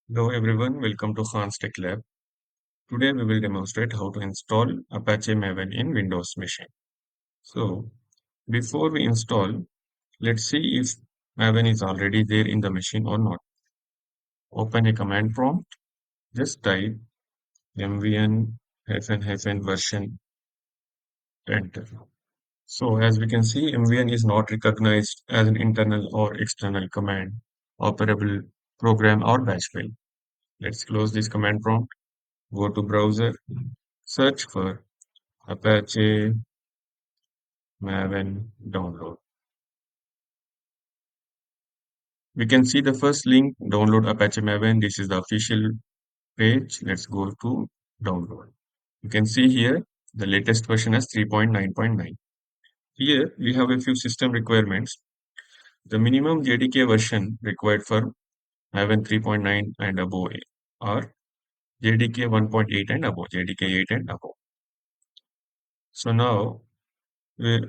Hello everyone, welcome to Khan's Tech Lab. Today we will demonstrate how to install Apache Maven in Windows machine. So before we install, let's see if Maven is already there in the machine or not. Open a command prompt, just type mvn version, enter. So as we can see, mvn is not recognized as an internal or external command, operable program or bash file. Let's close this command prompt, go to browser, search for Apache Maven download. We can see the first link, download Apache Maven. This is the official page. Let's go to download. You can see here the latest version is 3.9.9. Here we have a few system requirements. The minimum JDK version required for Maven 3.9 and above or JDK 1.8 and above, JDK 8 and above. So now we,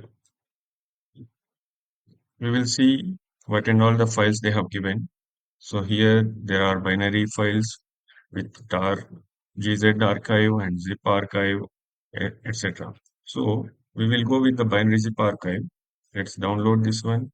we will see what and all the files they have given. So here there are binary files with tar, gz archive and zip archive, etc. So we will go with the binary zip archive. Let's download this one.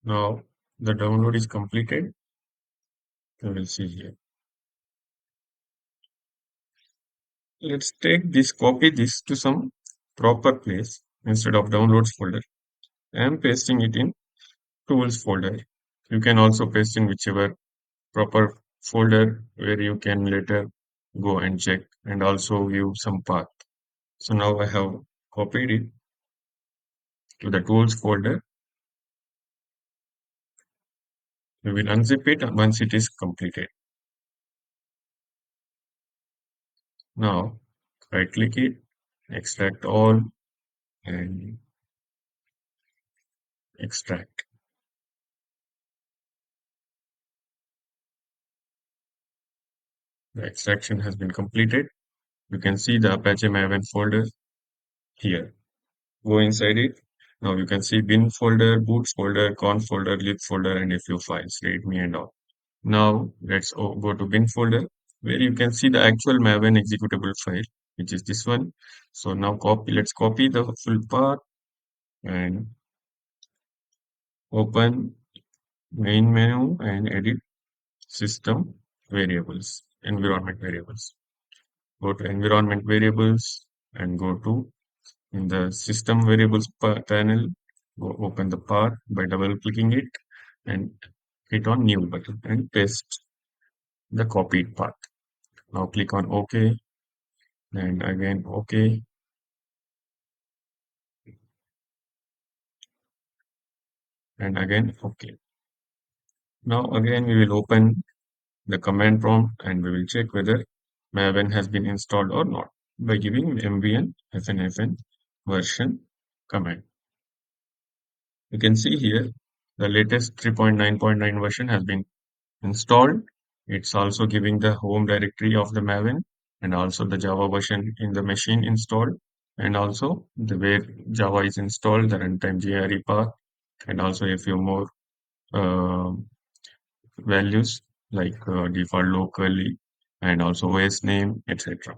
Now the download is completed. We will see here. Let's take this, copy this to some proper place instead of downloads folder. I am pasting it in tools folder. You can also paste in whichever proper folder where you can later go and check and also view some path. So now I have copied it to the tools folder. We will unzip it once it is completed. Now right click it, extract all and extract. The extraction has been completed. You can see the Apache Maven folder here. Go inside it. Now you can see bin folder, boot folder, conf folder, lib folder, and a few files, readme and all. Now let's go to bin folder where you can see the actual Maven executable file, which is this one. So now let's copy the full path and open main menu and edit system variables, environment variables. Go to environment variables and go to in the system variables panel, go open the path by double clicking it and hit on new button and paste the copied path. Now click on OK and again OK and again OK. Now again we will open the command prompt and we will check whether Maven has been installed or not by giving mvn fn version command. You can see here the latest 3.9.9 version has been installed. It's also giving the home directory of the Maven and also the Java version in the machine installed and also the where Java is installed, the runtime JRE path and also a few more uh, values like default locally and also OS name, etc.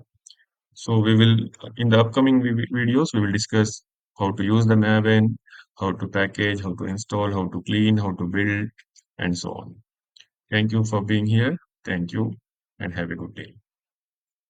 So we will, in the upcoming videos, we will discuss how to use the Maven, how to package, how to install, how to clean, how to build, and so on. Thank you for being here. Thank you and have a good day.